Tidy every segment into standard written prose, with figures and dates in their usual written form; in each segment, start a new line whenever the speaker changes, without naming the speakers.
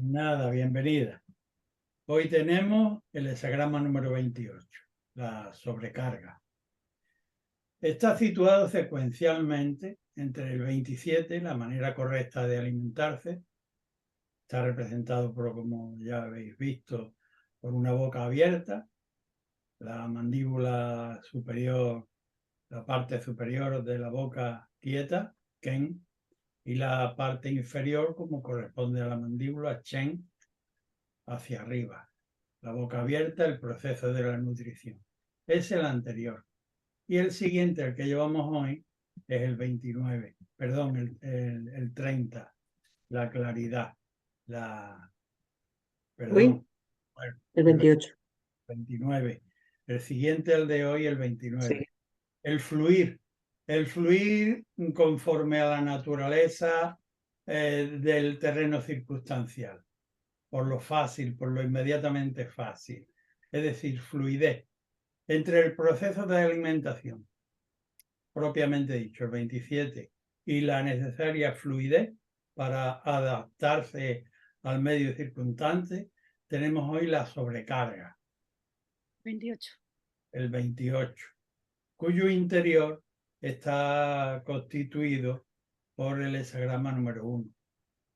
Nada, bienvenida. Hoy tenemos el hexagrama número 28, la sobrecarga. Está situado secuencialmente entre el 27, la manera correcta de alimentarse. Está representado por, como ya habéis visto, por una boca abierta, la mandíbula superior, la parte superior de la boca quieta, Ken, y la parte inferior, como corresponde a la mandíbula, Chen, hacia arriba. La boca abierta, el proceso de la nutrición. Es el anterior. Y el siguiente, el que llevamos hoy, es el 29, perdón, el 30, la claridad,
Hoy,
bueno,
el 28.
29. El siguiente, el de hoy, el
Sí.
29. El fluir conforme a la naturaleza del terreno circunstancial, por lo fácil, por lo inmediatamente fácil. Es decir, fluidez entre el proceso de alimentación, propiamente dicho, el 27, y la necesaria fluidez para adaptarse al medio circundante, tenemos hoy la sobrecarga,
28.
el 28, cuyo interior está constituido por el hexagrama número 1,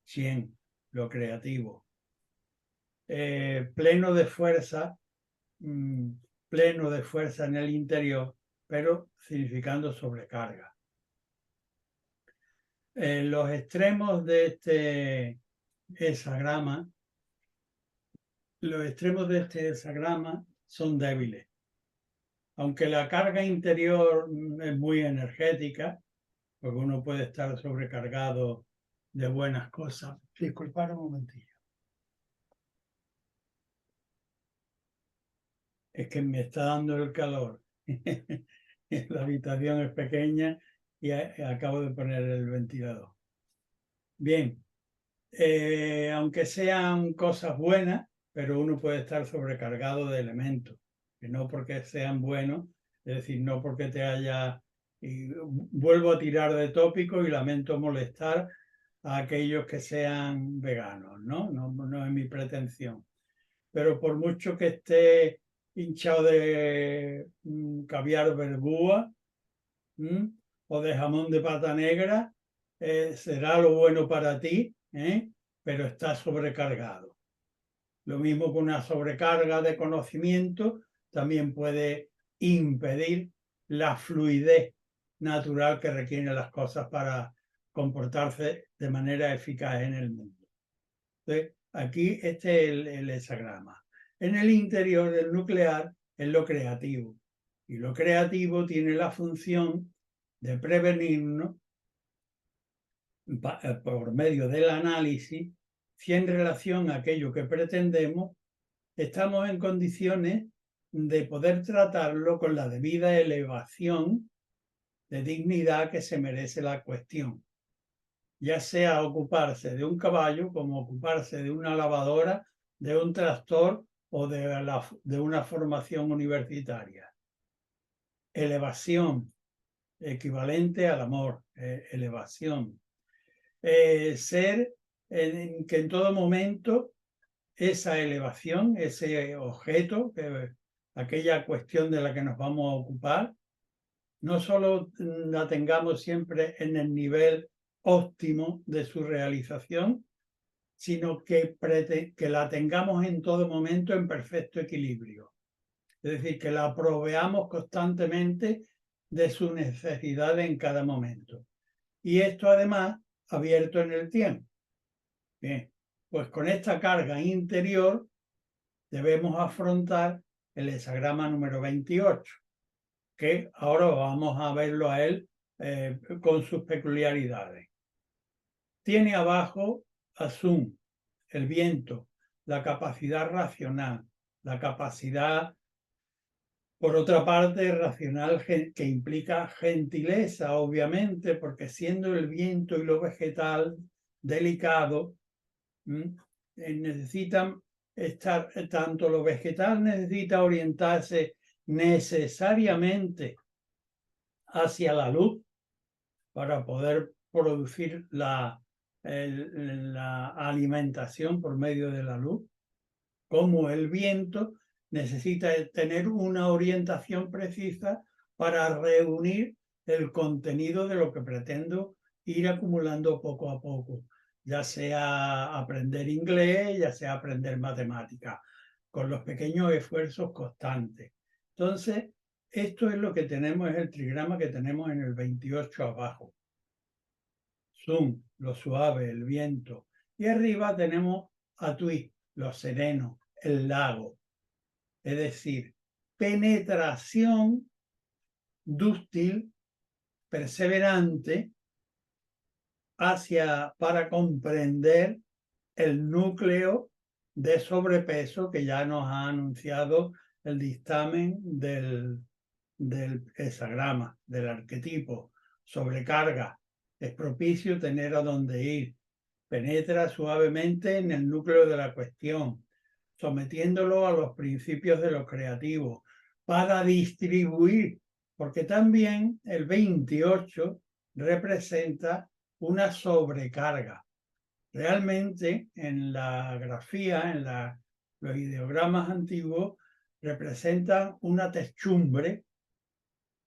100, lo creativo. Pleno de fuerza, pleno de fuerza en el interior, pero significando sobrecarga. Los extremos de este hexagrama, son débiles. Aunque la carga interior es muy energética, porque uno puede estar sobrecargado de buenas cosas. Disculpad un momentillo. Es que me está dando el calor. La habitación es pequeña y acabo de poner el ventilador. Bien, aunque sean cosas buenas, pero uno puede estar sobrecargado de elementos, que no porque sean buenos, es decir, no porque te haya... Y vuelvo a tirar de tópico y lamento molestar a aquellos que sean veganos, ¿no? No es mi pretensión. Pero por mucho que esté hinchado de caviar verbúa o de jamón de pata negra, será lo bueno para ti, pero está sobrecargado. Lo mismo que una sobrecarga de conocimiento también puede impedir la fluidez natural que requieren las cosas para comportarse de manera eficaz en el mundo. Entonces, aquí este es el hexagrama. En el interior del nuclear es lo creativo. Y lo creativo tiene la función de prevenirnos por medio del análisis si en relación a aquello que pretendemos estamos en condiciones de poder tratarlo con la debida elevación de dignidad que se merece la cuestión. Ya sea ocuparse de un caballo como ocuparse de una lavadora, de un tractor o de una formación universitaria. Elevación, equivalente al amor, elevación. Ser que en todo momento esa elevación, ese objeto, aquella cuestión de la que nos vamos a ocupar, no solo la tengamos siempre en el nivel óptimo de su realización, sino que la tengamos en todo momento en perfecto equilibrio. Es decir, que la proveamos constantemente de sus necesidades en cada momento. Y esto además abierto en el tiempo. Bien, pues con esta carga interior debemos afrontar el hexagrama número 28, que ahora vamos a verlo a él con sus peculiaridades. Tiene abajo a Sun, el viento, la capacidad racional, la capacidad, por otra parte, racional que implica gentileza, obviamente, porque siendo el viento y lo vegetal delicado, necesitan estar, tanto lo vegetal necesita orientarse necesariamente hacia la luz para poder producir la alimentación por medio de la luz, como el viento necesita tener una orientación precisa para reunir el contenido de lo que pretendo ir acumulando poco a poco, ya sea aprender inglés, ya sea aprender matemáticas, con los pequeños esfuerzos constantes. Entonces, esto es lo que tenemos, es el trigrama que tenemos en el 28 abajo. Sun, lo suave, el viento. Y arriba tenemos a Tui, lo sereno, el lago. Es decir, penetración dúctil, perseverante, para comprender el núcleo de sobrepeso que ya nos ha anunciado el dictamen del hexagrama, del arquetipo. Sobrecarga, es propicio tener a dónde ir. Penetra suavemente en el núcleo de la cuestión, sometiéndolo a los principios de lo creativo, para distribuir, porque también el 28 representa una sobrecarga. Realmente en la grafía, en los ideogramas antiguos, representan una techumbre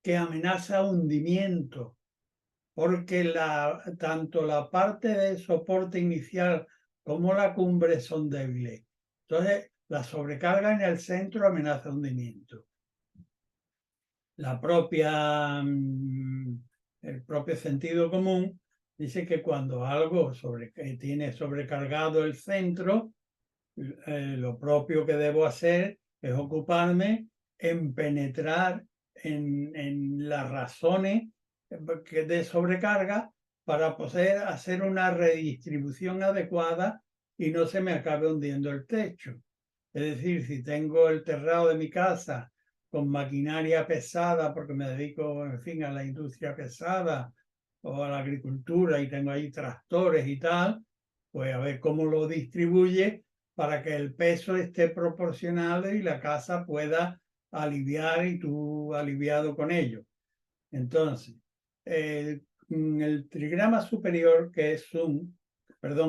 que amenaza hundimiento, porque tanto la parte de soporte inicial como la cumbre son débiles. Entonces, la sobrecarga en el centro amenaza hundimiento. El propio sentido común dice que cuando algo tiene sobrecargado el centro, lo propio que debo hacer es ocuparme en penetrar en las razones de sobrecarga para poder hacer una redistribución adecuada y no se me acabe hundiendo el techo. Es decir, si tengo el terrado de mi casa con maquinaria pesada, porque me dedico, en fin, a la industria pesada o a la agricultura y tengo ahí tractores y tal, pues a ver cómo lo distribuye para que el peso esté proporcionado y la casa pueda aliviar y tú aliviado con ello. Entonces, el trigrama superior, que es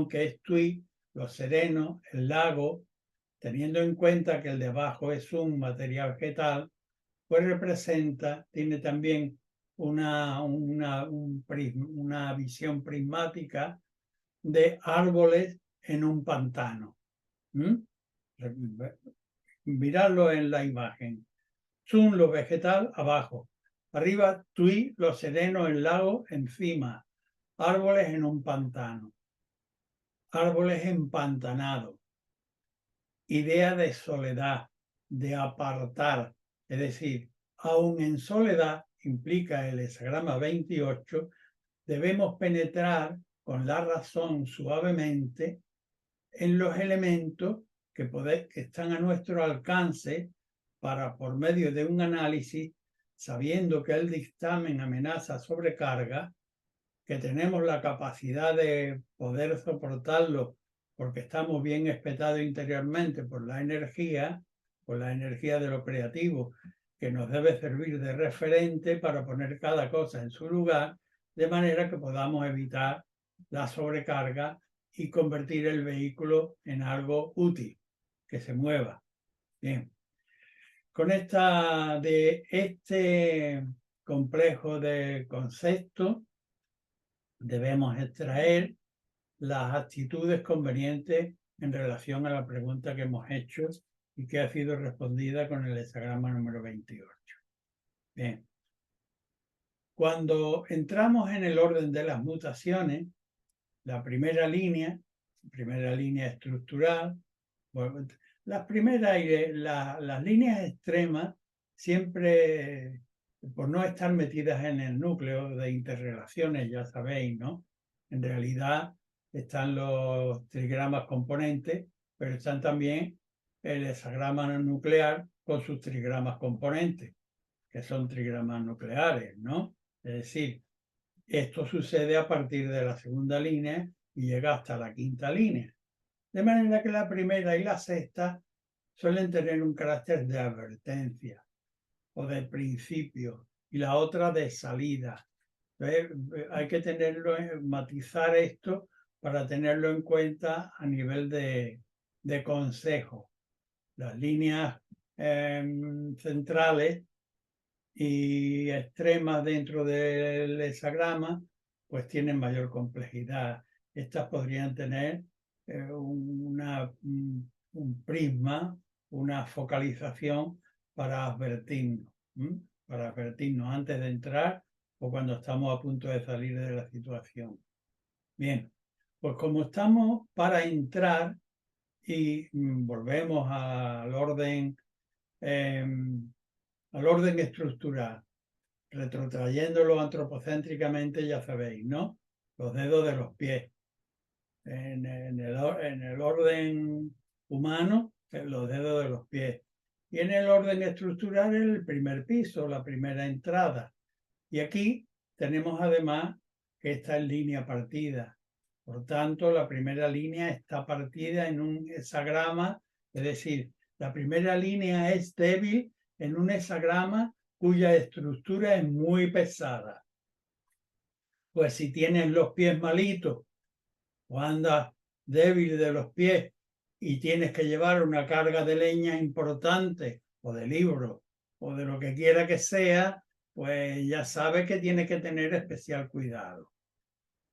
que es Tui, lo sereno, el lago, teniendo en cuenta que el de abajo es un material vegetal, pues tiene también una visión prismática de árboles en un pantano. Mirarlo en la imagen. Sun, lo vegetal, abajo. Arriba, Tui, lo sereno, el lago, encima. Árboles en un pantano. Árboles empantanados. Idea de soledad, de apartar. Es decir, aún en soledad, implica el hexagrama 28, debemos penetrar con la razón suavemente en los elementos que están a nuestro alcance para, por medio de un análisis, sabiendo que el dictamen amenaza sobrecarga, que tenemos la capacidad de poder soportarlo porque estamos bien espetados interiormente por la energía de lo creativo, que nos debe servir de referente para poner cada cosa en su lugar, de manera que podamos evitar la sobrecarga y convertir el vehículo en algo útil, que se mueva. Bien. Con este complejo de conceptos debemos extraer las actitudes convenientes en relación a la pregunta que hemos hecho y que ha sido respondida con el hexagrama número 28. Bien. Cuando entramos en el orden de las mutaciones, la primera línea estructural, bueno, las líneas extremas siempre, por no estar metidas en el núcleo de interrelaciones, ya sabéis, ¿no? En realidad están los trigramas componentes, pero están también el hexagrama nuclear con sus trigramas componentes, que son trigramas nucleares, ¿no? Es decir, esto sucede a partir de la segunda línea y llega hasta la quinta línea. De manera que la primera y la sexta suelen tener un carácter de advertencia o de principio y la otra de salida. Entonces, hay que matizar esto para tenerlo en cuenta a nivel de consejo. Las líneas centrales y extremas dentro del hexagrama pues tienen mayor complejidad. Estas podrían tener un prisma, una focalización para advertirnos antes de entrar o cuando estamos a punto de salir de la situación. Bien, pues como estamos para entrar y volvemos al orden estructural, retrotrayéndolo antropocéntricamente, ya sabéis, ¿no? Los dedos de los pies. En el orden humano, los dedos de los pies. Y en el orden estructural, el primer piso, la primera entrada. Y aquí tenemos además que está en línea partida. Por tanto, la primera línea está partida en un hexagrama, es decir, la primera línea es débil en un hexagrama cuya estructura es muy pesada. Pues si tienes los pies malitos o andas débil de los pies y tienes que llevar una carga de leña importante o de libros o de lo que quiera que sea, pues ya sabes que tienes que tener especial cuidado.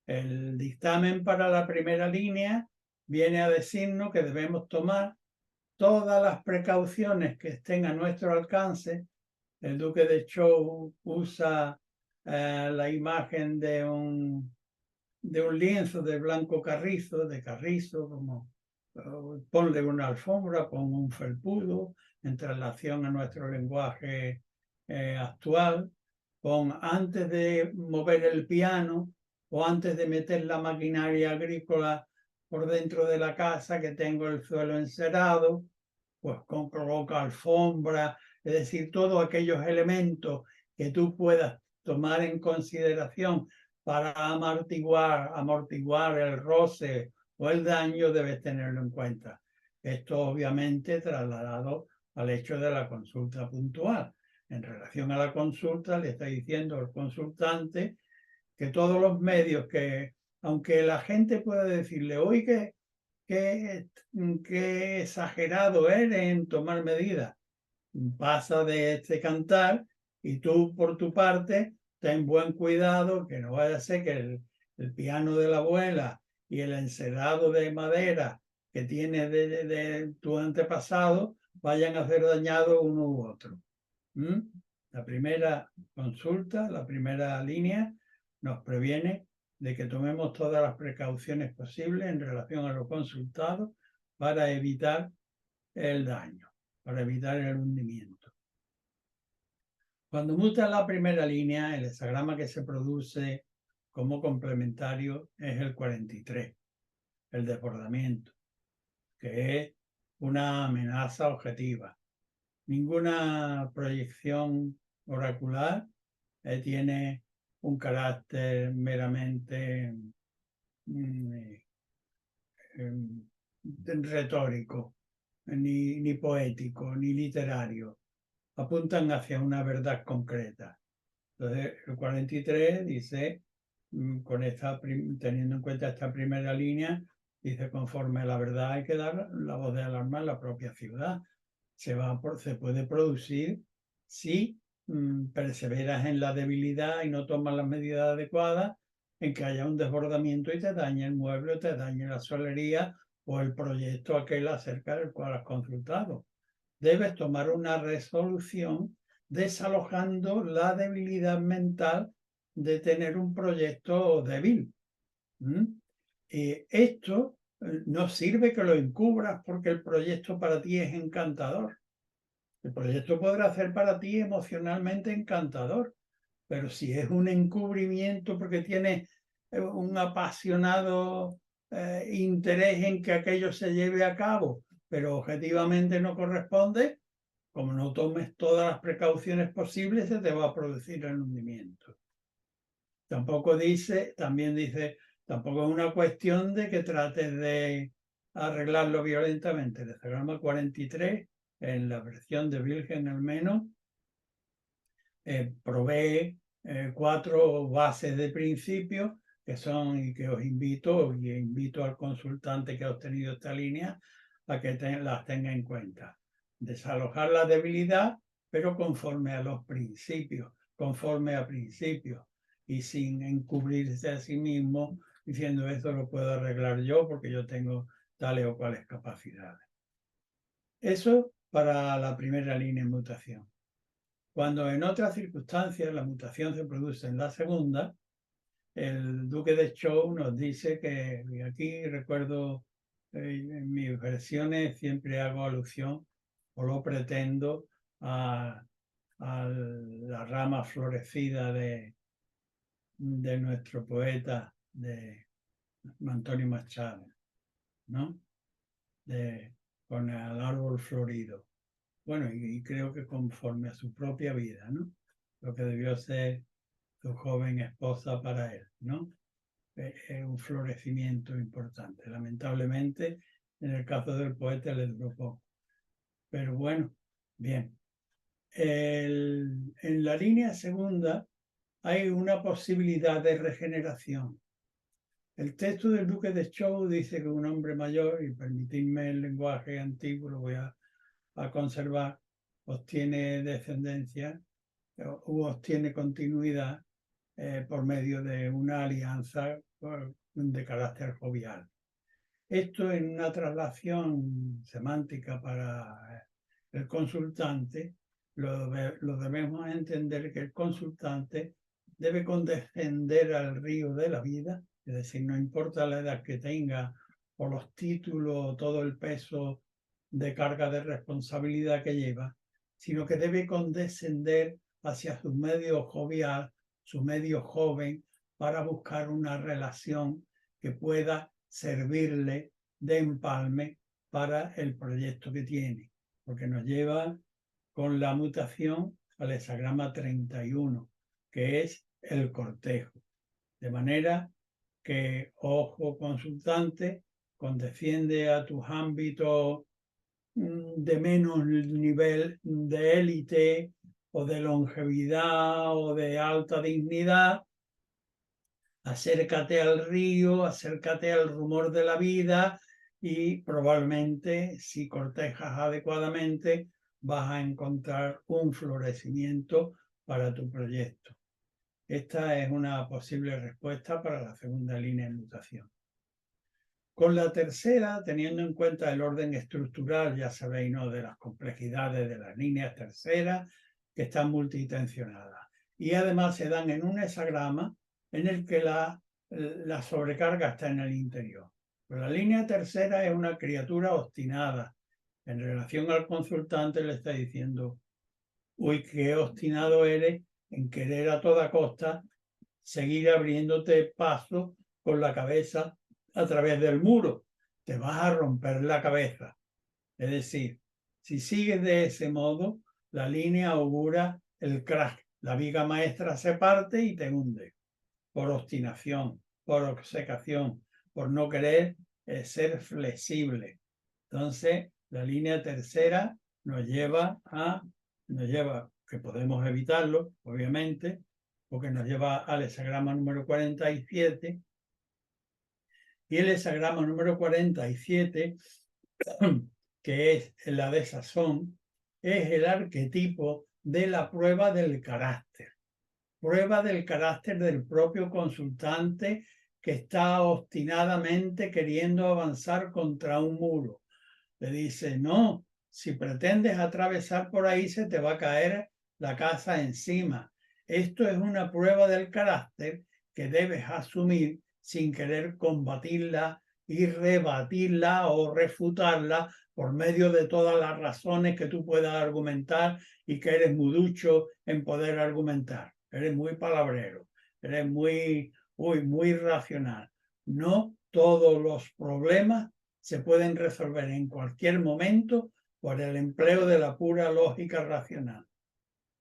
El dictamen para la primera línea viene a decirnos que debemos tomar todas las precauciones que estén a nuestro alcance. El duque de Zhou usa la imagen de un lienzo de blanco carrizo, como ponle una alfombra, pon un felpudo, en traslación a nuestro lenguaje actual, pon antes de mover el piano o antes de meter la maquinaria agrícola por dentro de la casa que tengo el suelo encerado, pues coloca alfombra, es decir, todos aquellos elementos que tú puedas tomar en consideración para amortiguar el roce o el daño, debes tenerlo en cuenta. Esto obviamente trasladado al hecho de la consulta puntual. En relación a la consulta, le está diciendo al consultante que todos los medios que, aunque la gente pueda decirle, oye, qué exagerado eres en tomar medidas, pasa de este cantar y tú por tu parte ten buen cuidado que no vaya a ser que el piano de la abuela y el encerado de madera que tienes de tu antepasado vayan a ser dañados uno u otro. La primera consulta, la primera línea nos previene de que tomemos todas las precauciones posibles en relación a lo consultado para evitar el daño, para evitar el hundimiento. Cuando muta la primera línea, el hexagrama que se produce como complementario es el 43, el desbordamiento, que es una amenaza objetiva. Ninguna proyección oracular tiene un carácter meramente retórico, ni poético, ni literario. Apuntan hacia una verdad concreta. Entonces, el 43 dice, teniendo en cuenta esta primera línea, dice, conforme a la verdad hay que dar la voz de alarma en la propia ciudad. Se puede producir si perseveras en la debilidad y no tomas las medidas adecuadas, en que haya un desbordamiento y te dañe el mueble, te dañe la solería o el proyecto aquel acerca del cual has consultado. Debes tomar una resolución desalojando la debilidad mental de tener un proyecto débil. Esto no sirve que lo encubras porque el proyecto para ti es encantador. El proyecto podrá ser para ti emocionalmente encantador, pero si es un encubrimiento porque tienes un apasionado interés en que aquello se lleve a cabo, pero objetivamente no corresponde, como no tomes todas las precauciones posibles, se te va a producir el hundimiento. También dice, tampoco es una cuestión de que trates de arreglarlo violentamente. El hexagrama 43, en la versión de Virgen al menos, provee 4 bases de principio que son y que os invito y invito al consultante que ha obtenido esta línea a que las tenga en cuenta. Desalojar la debilidad, pero conforme a los principios, conforme a principios y sin encubrirse a sí mismo diciendo esto lo puedo arreglar yo porque yo tengo tales o cuales capacidades. Eso para la primera línea en mutación. Cuando en otras circunstancias la mutación se produce en la segunda, el duque de Zhou nos dice que, y aquí recuerdo en mis versiones siempre hago alusión, o lo pretendo, a la rama florecida de nuestro poeta, de Antonio Machado, ¿no? Con el árbol florido. Bueno, y creo que conforme a su propia vida, ¿no? Lo que debió ser su joven esposa para él, ¿no? Es un florecimiento importante. Lamentablemente, en el caso del poeta le duró poco. Pero bueno, bien. En la línea segunda hay una posibilidad de regeneración. El texto del duque de Zhou dice que un hombre mayor, y permitidme el lenguaje antiguo, lo voy a conservar, obtiene descendencia u obtiene continuidad por medio de una alianza de carácter jovial. Esto en una traslación semántica para el consultante, lo debemos entender que el consultante debe condescender al río de la vida, es decir, no importa la edad que tenga o los títulos o todo el peso de carga de responsabilidad que lleva, sino que debe condescender hacia su medio jovial, su medio joven, para buscar una relación que pueda servirle de empalme para el proyecto que tiene, porque nos lleva con la mutación al hexagrama 31, que es el cortejo. De manera que, ojo consultante, condesciende a tus ámbitos de menos nivel de élite o de longevidad o de alta dignidad, acércate al río, acércate al rumor de la vida y probablemente si cortejas adecuadamente vas a encontrar un florecimiento para tu proyecto. Esta es una posible respuesta para la segunda línea de mutación. Con la tercera, teniendo en cuenta el orden estructural, ya sabéis, ¿no?, de las complejidades de las líneas terceras que están multitensionadas. Y además se dan en un hexagrama en el que la sobrecarga está en el interior. Pero la línea tercera es una criatura obstinada. En relación al consultante le está diciendo, uy, qué obstinado eres en querer a toda costa seguir abriéndote paso con la cabeza a través del muro. Te vas a romper la cabeza. Es decir, si sigues de ese modo, la línea augura el crack. La viga maestra se parte y te hunde. Por obstinación, por obcecación, por no querer ser flexible. Entonces, la línea tercera nos lleva, que podemos evitarlo, obviamente, porque nos lleva al hexagrama número 47. Y el hexagrama número 47, que es la desazón, es el arquetipo de la prueba del carácter. Prueba del carácter del propio consultante que está obstinadamente queriendo avanzar contra un muro. Le dice, no, si pretendes atravesar por ahí se te va a caer la casa encima. Esto es una prueba del carácter que debes asumir sin querer combatirla y rebatirla o refutarla por medio de todas las razones que tú puedas argumentar y que eres muy ducho en poder argumentar. Eres muy palabrero, eres muy racional. No todos los problemas se pueden resolver en cualquier momento por el empleo de la pura lógica racional.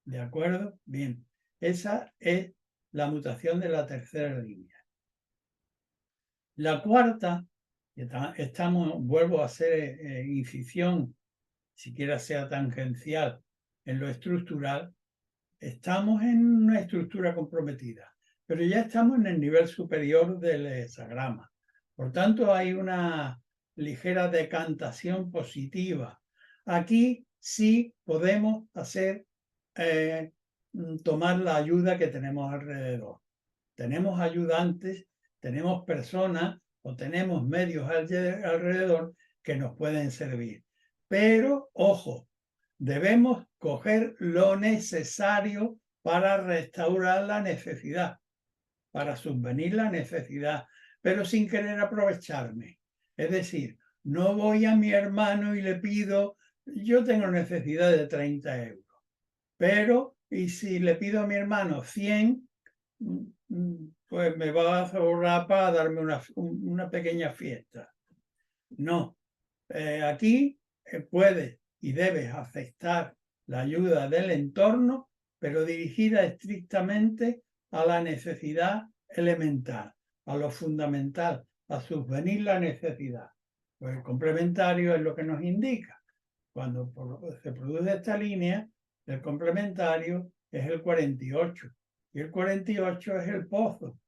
¿De acuerdo? Bien. Esa es la mutación de la tercera línea. La cuarta, vuelvo a hacer incisión, siquiera sea tangencial, en lo estructural. Estamos en una estructura comprometida. pero ya estamos en el nivel superior del hexagrama. Por tanto, hay una ligera decantación positiva. Aquí sí podemos hacer, tomar la ayuda que tenemos alrededor. Tenemos ayudantes, tenemos personas o tenemos medios alrededor que nos pueden servir. Pero, ojo, debemos coger lo necesario para restaurar la necesidad, para subvenir la necesidad, pero sin querer aprovecharme. Es decir, no voy a mi hermano y le pido, yo tengo necesidad de 30 euros, pero y si le pido a mi hermano 100, pues me va a sobrar para darme una pequeña fiesta. No, aquí puedes y debes aceptar la ayuda del entorno, pero dirigida estrictamente a la necesidad elemental, a lo fundamental, a subvenir la necesidad. Pues el complementario es lo que nos indica. Cuando se produce esta línea, el complementario es el 48 y el 48 es el pozo.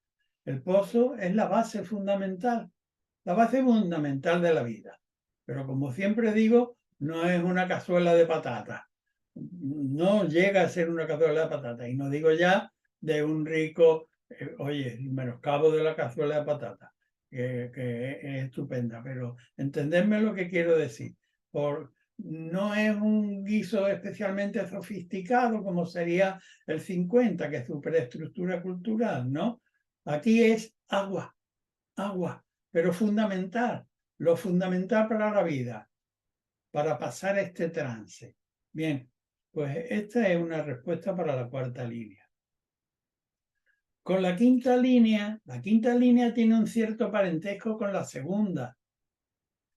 El pozo es la base fundamental de la vida. Pero como siempre digo, no es una cazuela de patata. No llega a ser una cazuela de patata. Y no digo ya de un rico, oye, menoscabo de la cazuela de patata, que es estupenda. Pero entendedme lo que quiero decir. No es un guiso especialmente sofisticado como sería el 50, que es superestructura cultural, ¿no? Aquí es agua, agua, pero fundamental, lo fundamental para la vida, para pasar este trance. Bien, pues esta es una respuesta para la cuarta línea. Con la quinta línea tiene un cierto parentesco con la segunda,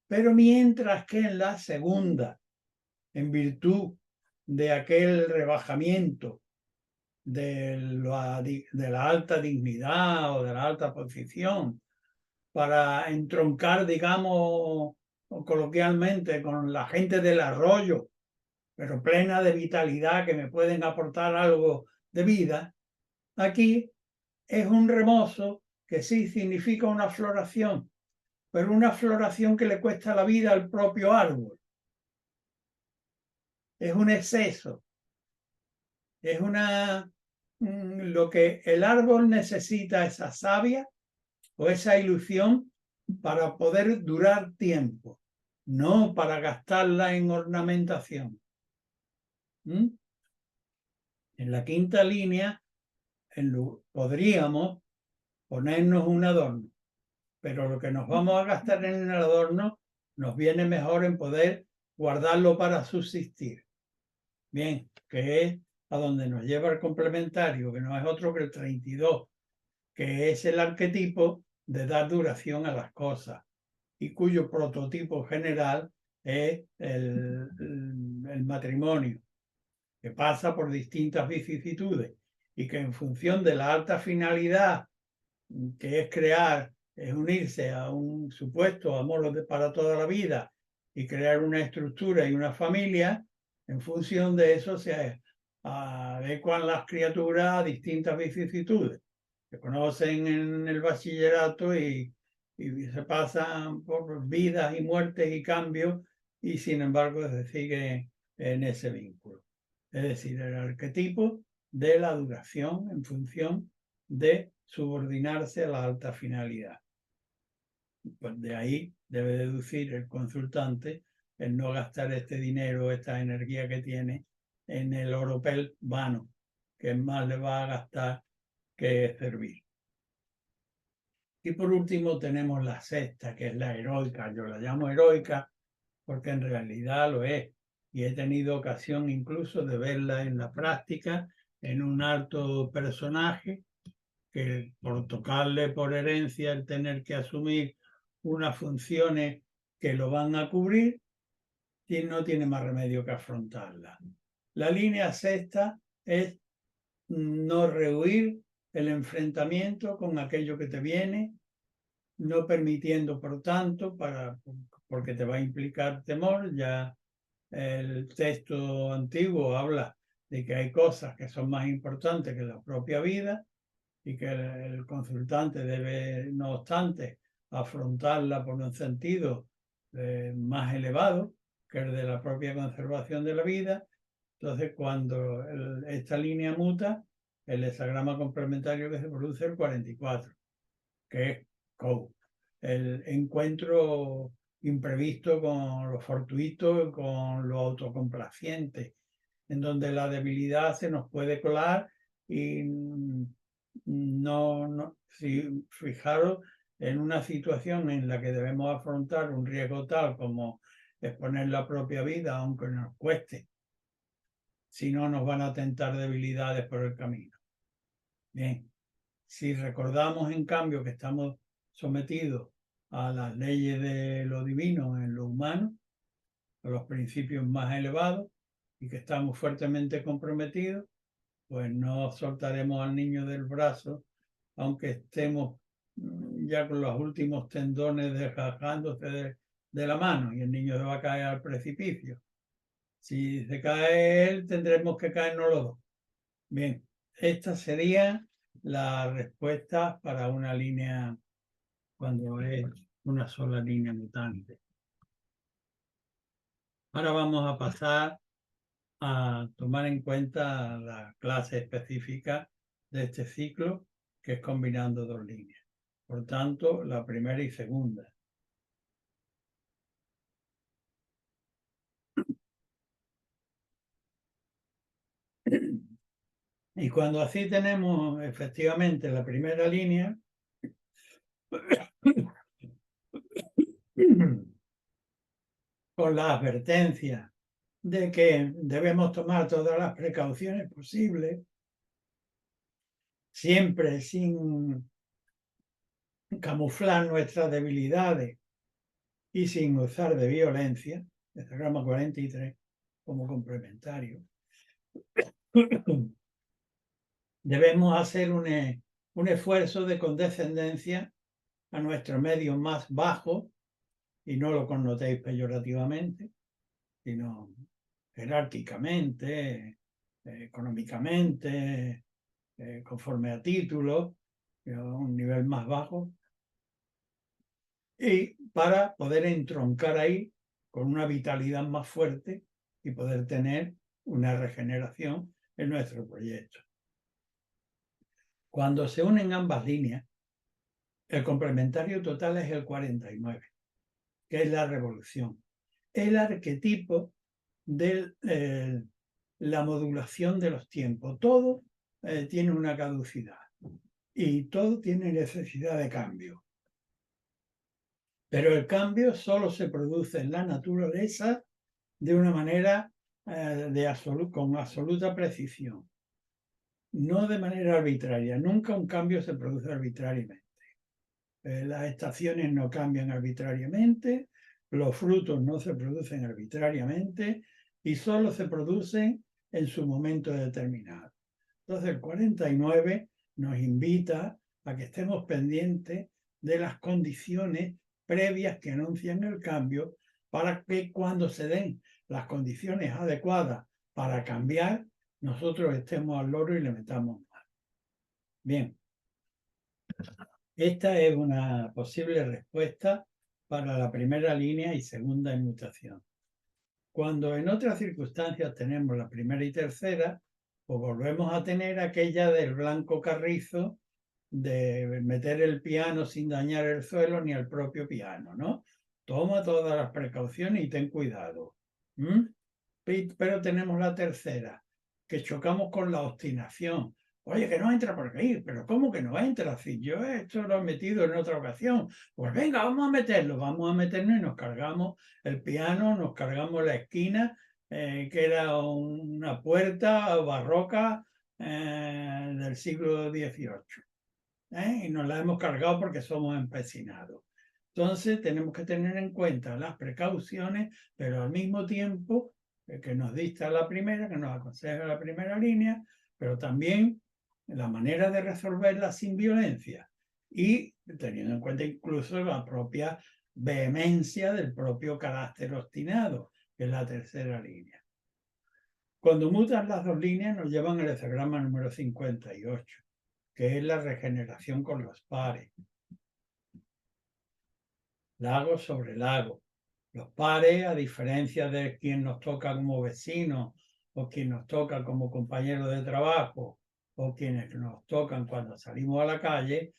pero mientras que en la segunda, en virtud de aquel rebajamiento de la alta dignidad o de la alta posición, para entroncar, digamos, coloquialmente, con la gente del arroyo, pero plena de vitalidad, que me pueden aportar algo de vida, aquí es un remozo que sí significa una floración, pero una floración que le cuesta la vida al propio árbol. Es un exceso, es lo que el árbol necesita, esa savia o esa ilusión para poder durar tiempo, no para gastarla en ornamentación. En la quinta línea podríamos ponernos un adorno, pero lo que nos vamos a gastar en el adorno nos viene mejor en poder guardarlo para subsistir. Bien, que es a donde nos lleva el complementario, que no es otro que el 32, que es el arquetipo de dar duración a las cosas y cuyo prototipo general es el matrimonio, que pasa por distintas vicisitudes y que en función de la alta finalidad, que es crear, es unirse a un supuesto amor para toda la vida y crear una estructura y una familia, en función de eso se adecuan las criaturas a distintas vicisitudes. Se conocen en el bachillerato y se pasan por vidas y muertes y cambios y sin embargo se sigue en ese vínculo. Es decir, el arquetipo de la duración en función de subordinarse a la alta finalidad. Pues de ahí debe deducir el consultante el no gastar este dinero, esta energía que tiene en el oropel vano, que más le va a gastar que servir. Y por último tenemos la sexta, que es la heroica. Yo la llamo heroica porque en realidad lo es. Y he tenido ocasión incluso de verla en la práctica en un alto personaje que por tocarle por herencia el tener que asumir unas funciones que lo van a cubrir, no tiene más remedio que afrontarla. La línea sexta es no rehuir el enfrentamiento con aquello que te viene, no permitiendo, por tanto, porque te va a implicar temor. Ya el texto antiguo habla de que hay cosas que son más importantes que la propia vida, y que el consultante debe, no obstante, afrontarla por un sentido más elevado, que el de la propia conservación de la vida. Entonces, cuando esta línea muta, el hexagrama complementario que se produce es el 44, que es COU, el encuentro imprevisto con lo fortuito, con lo autocomplaciente, en donde la debilidad se nos puede colar y si fijaros en una situación en la que debemos afrontar un riesgo tal como exponer la propia vida, aunque nos cueste, si no nos van a tentar debilidades por el camino. Bien, si recordamos en cambio que estamos sometidos a las leyes de lo divino en lo humano, a los principios más elevados, y que estamos fuertemente comprometidos, pues no soltaremos al niño del brazo, aunque estemos ya con los últimos tendones desgajándose de la mano y el niño se va a caer al precipicio. Si se cae él, tendremos que caernos los dos. Bien, esta sería la respuesta para una línea cuando es una sola línea mutante. Ahora vamos a pasar a tomar en cuenta la clase específica de este ciclo, que es combinando dos líneas. Por tanto, la primera y segunda. Y cuando así tenemos efectivamente la primera línea, con la advertencia de que debemos tomar todas las precauciones posibles, siempre sin camuflar nuestras debilidades y sin usar de violencia, el diagrama 43 como complementario. Debemos hacer un esfuerzo de condescendencia a nuestro medio más bajo, y no lo connotéis peyorativamente, sino jerárquicamente, económicamente, conforme a títulos, a un nivel más bajo, y para poder entroncar ahí con una vitalidad más fuerte y poder tener una regeneración en nuestro proyecto. Cuando se unen ambas líneas, el complementario total es el 49, que es la revolución. El arquetipo de la modulación de los tiempos. Todo tiene una caducidad y todo tiene necesidad de cambio. Pero el cambio solo se produce en la naturaleza de una manera con absoluta precisión, no de manera arbitraria. Nunca un cambio se produce arbitrariamente. Las estaciones no cambian arbitrariamente, los frutos no se producen arbitrariamente y solo se producen en su momento determinado. Entonces el 49 nos invita a que estemos pendientes de las condiciones previas que anuncian el cambio, para que cuando se den las condiciones adecuadas para cambiar, nosotros estemos al loro y le metamos mano. Bien. Esta es una posible respuesta para la primera línea y segunda inmutación. Cuando en otras circunstancias tenemos la primera y tercera, pues volvemos a tener aquella del blanco carrizo de meter el piano sin dañar el suelo ni el propio piano, ¿no? Toma todas las precauciones y ten cuidado. Pero tenemos la tercera, que chocamos con la obstinación. Oye, que no entra por ahí, pero ¿cómo que no entra? Si yo esto lo he metido en otra ocasión. Pues venga, vamos a meterlo, vamos a meternos y nos cargamos el piano, nos cargamos la esquina, que era una puerta barroca del siglo XVIII. Y nos la hemos cargado porque somos empecinados. Entonces tenemos que tener en cuenta las precauciones, pero al mismo tiempo que nos dicta la primera, que nos aconseja la primera línea, pero también la manera de resolverla sin violencia y teniendo en cuenta incluso la propia vehemencia del propio carácter obstinado, que es la tercera línea. Cuando mutan las dos líneas nos llevan al hexagrama número 58. que es la regeneración con los pares. Lago sobre lago. Los pares, a diferencia de quien nos toca como vecino o quien nos toca como compañero de trabajo o quienes nos tocan cuando salimos a la calle,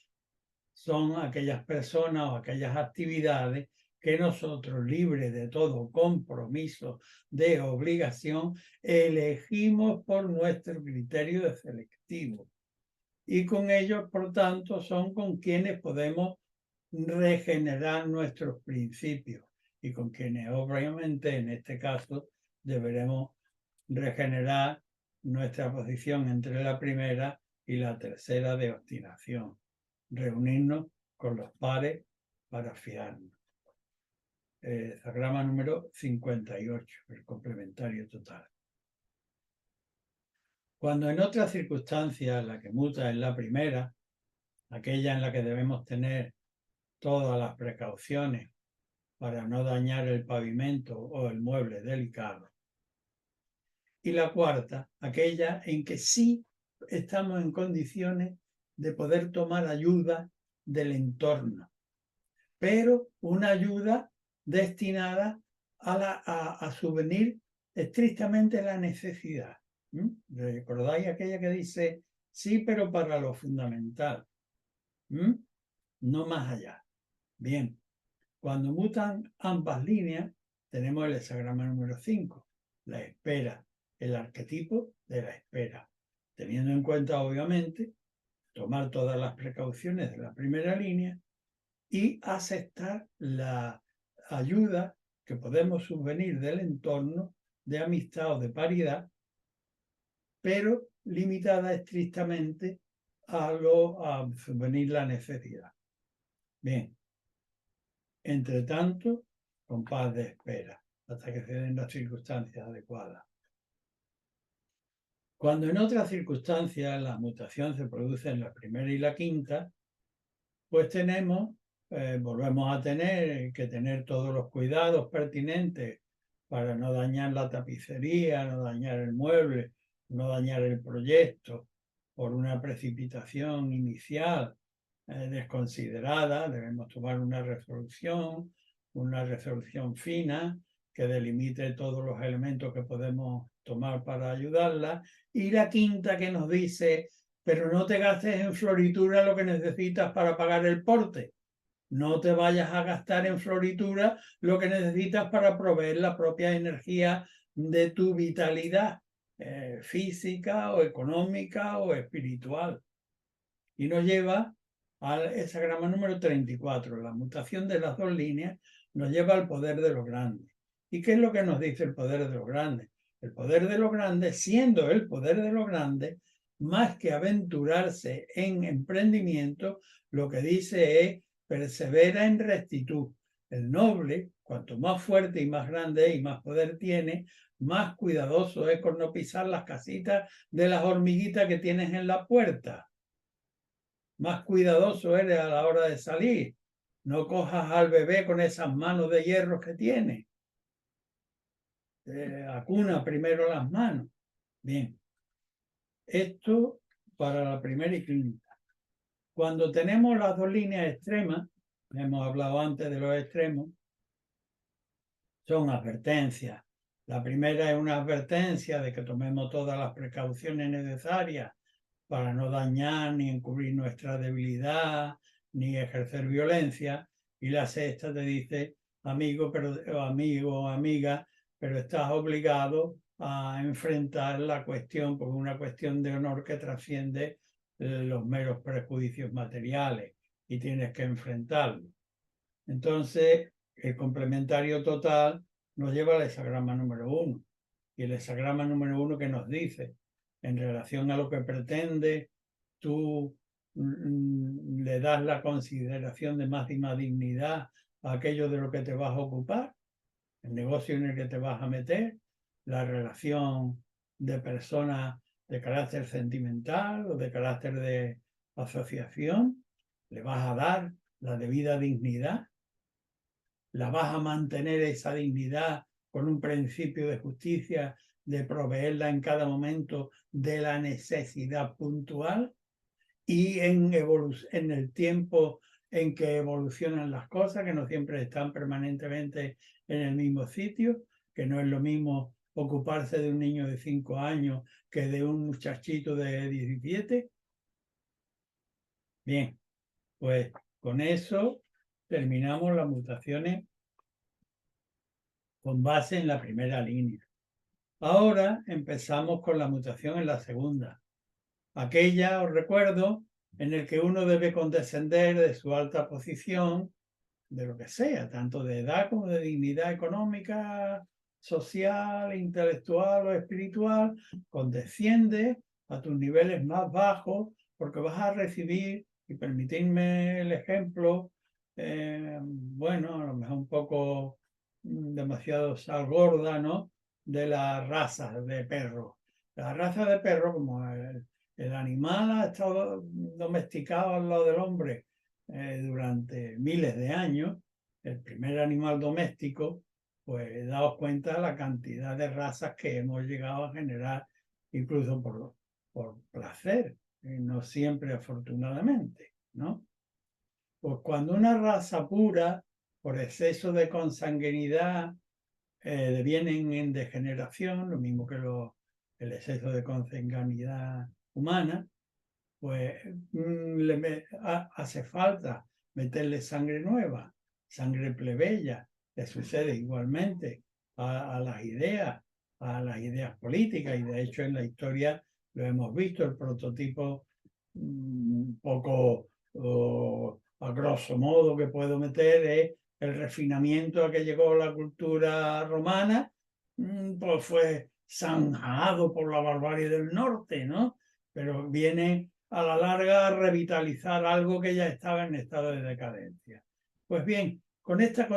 son aquellas personas o aquellas actividades que nosotros, libres de todo compromiso de obligación, elegimos por nuestro criterio de selectivo. Y con ellos, por tanto, son con quienes podemos regenerar nuestros principios y con quienes, obviamente, en este caso, deberemos regenerar nuestra posición entre la primera y la tercera de obstinación. Reunirnos con los pares para fiarnos. Diagrama número 58, el complementario total. Cuando en otra circunstancia la que muta es la primera, aquella en la que debemos tener todas las precauciones para no dañar el pavimento o el mueble delicado. Y la cuarta, aquella en que sí estamos en condiciones de poder tomar ayuda del entorno, pero una ayuda destinada a subvenir estrictamente la necesidad. ¿Recordáis aquella que dice sí, pero para lo fundamental? No más allá. Bien, cuando mutan ambas líneas, tenemos el hexagrama número 5, la espera, el arquetipo de la espera, teniendo en cuenta, obviamente, tomar todas las precauciones de la primera línea y aceptar la ayuda que podemos subvenir del entorno de amistad o de paridad, pero limitada estrictamente a subvenir la necesidad. Bien, entre tanto, compás de espera hasta que se den las circunstancias adecuadas. Cuando en otras circunstancias la mutación se produce en la primera y la quinta, pues volvemos a tener que tener todos los cuidados pertinentes para no dañar la tapicería, no dañar el mueble, no dañar el proyecto por una precipitación inicial desconsiderada. Debemos tomar una resolución fina que delimite todos los elementos que podemos tomar para ayudarla. Y la quinta que nos dice, pero no te gastes en floritura lo que necesitas para pagar el porte. No te vayas a gastar en floritura lo que necesitas para proveer la propia energía de tu vitalidad física o económica o espiritual. Y nos lleva al hexagrama número 34. La mutación de las dos líneas nos lleva al poder de lo grande. ¿Y qué es lo que nos dice el poder de lo grande? El poder de lo grande, siendo el poder de lo grande, más que aventurarse en emprendimiento, lo que dice es persevera en rectitud. El noble, cuanto más fuerte y más grande y más poder tiene, más cuidadoso es con no pisar las casitas de las hormiguitas que tienes en la puerta. Más cuidadoso eres a la hora de salir. No cojas al bebé con esas manos de hierro que tiene. Acuna primero las manos. Bien. Esto para la primera y quinta. Cuando tenemos las dos líneas extremas, hemos hablado antes de los extremos, son advertencias. La primera es una advertencia de que tomemos todas las precauciones necesarias para no dañar ni encubrir nuestra debilidad, ni ejercer violencia. Y la sexta te dice, amigo o amiga, pero estás obligado a enfrentar la cuestión por una cuestión de honor que trasciende los meros prejuicios materiales y tienes que enfrentarlo. Entonces, el complementario total nos lleva al hexagrama número 1. Y el hexagrama número 1 que nos dice, en relación a lo que pretende, tú le das la consideración de máxima dignidad a aquello de lo que te vas a ocupar, el negocio en el que te vas a meter, la relación de personas de carácter sentimental o de carácter de asociación, le vas a dar la debida dignidad, la vas a mantener esa dignidad con un principio de justicia, de proveerla en cada momento de la necesidad puntual. y en el tiempo en que evolucionan las cosas, que no siempre están permanentemente en el mismo sitio, que no es lo mismo ocuparse de un niño de 5 años que de un muchachito de 17. Bien, pues con eso terminamos las mutaciones con base en la primera línea. Ahora empezamos con la mutación en la segunda. Aquella, os recuerdo, en el que uno debe condescender de su alta posición, de lo que sea, tanto de edad como de dignidad económica, social, intelectual o espiritual, condesciende a tus niveles más bajos porque vas a recibir, y permitidme el ejemplo, bueno, a lo mejor un poco demasiado sal gorda, ¿no? De la raza de perro. La raza de perro, como el animal ha estado domesticado al lado del hombre durante miles de años, el primer animal doméstico, pues daos cuenta de la cantidad de razas que hemos llegado a generar, incluso por placer, no siempre afortunadamente, ¿no? Pues cuando una raza pura, por exceso de consanguinidad, devienen en degeneración, lo mismo que el exceso de consanguinidad humana, pues hace falta meterle sangre nueva, sangre plebeya. Le sucede igualmente a las ideas políticas, y de hecho en la historia lo hemos visto. El prototipo un poco a grosso modo que puedo meter es el refinamiento a que llegó la cultura romana, pues fue zanjado por la barbarie del norte, ¿no? Pero viene a la larga a revitalizar algo que ya estaba en estado de decadencia. Pues bien, con esta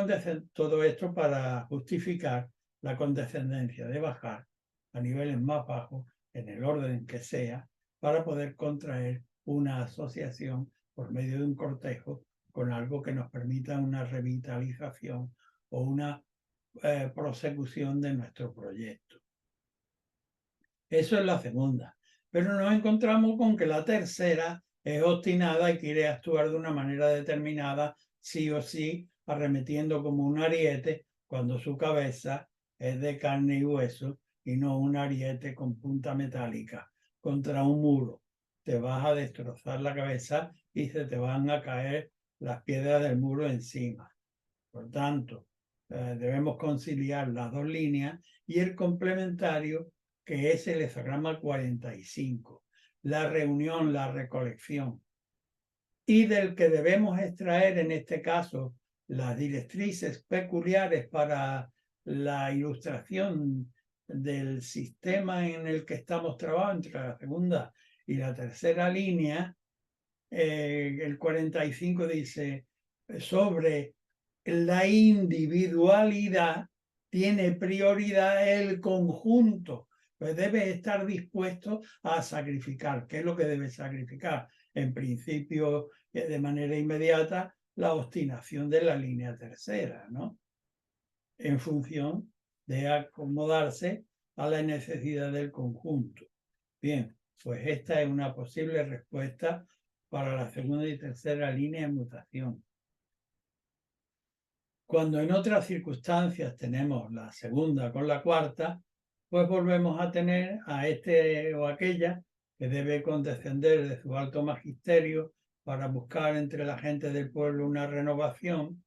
todo esto para justificar la condescendencia de bajar a niveles más bajos, en el orden que sea, para poder contraer una asociación por medio de un cortejo con algo que nos permita una revitalización o una prosecución de nuestro proyecto. Eso es la segunda. Pero nos encontramos con que la tercera es obstinada y quiere actuar de una manera determinada, sí o sí, arremetiendo como un ariete, cuando su cabeza es de carne y hueso y no un ariete con punta metálica contra un muro. Te vas a destrozar la cabeza y se te van a caer las piedras del muro encima. Por tanto, debemos conciliar las dos líneas y el complementario, que es el hexagrama 45, la reunión, la recolección, y del que debemos extraer en este caso las directrices peculiares para la ilustración del sistema en el que estamos trabajando entre la segunda y la tercera línea. El 45 dice sobre la individualidad, tiene prioridad el conjunto, pues debe estar dispuesto a sacrificar. ¿Qué es lo que debe sacrificar? En principio, de manera inmediata, la obstinación de la línea tercera, ¿no? En función de acomodarse a la necesidad del conjunto. Bien, pues esta es una posible respuesta para la segunda y tercera línea de mutación. Cuando en otras circunstancias tenemos la segunda con la cuarta, pues volvemos a tener a este o aquella que debe condescender de su alto magisterio para buscar entre la gente del pueblo una renovación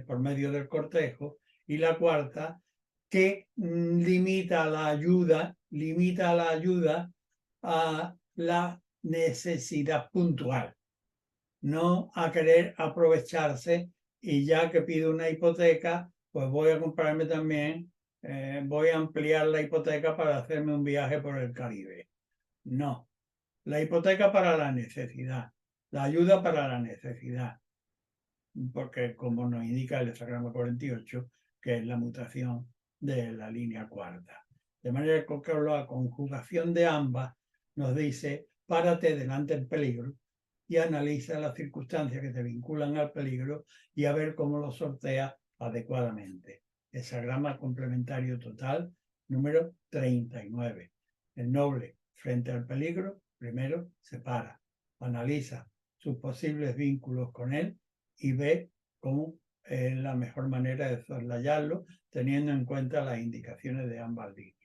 por medio del cortejo, y la cuarta que limita la ayuda a la necesidad puntual, no a querer aprovecharse. Y ya que pido una hipoteca, pues voy a comprarme también, voy a ampliar la hipoteca para hacerme un viaje por el Caribe. No, la hipoteca para la necesidad, la ayuda para la necesidad, porque como nos indica el hexagrama 48, que es la mutación de la línea cuarta. De manera que la conjugación de ambas nos dice: párate delante del peligro y analiza las circunstancias que te vinculan al peligro y a ver cómo lo sortea adecuadamente. Hexagrama complementario total número 39. El noble frente al peligro primero se para, analiza sus posibles vínculos con él y ve cómo es la mejor manera de soslayarlo, teniendo en cuenta las indicaciones de ambas líneas.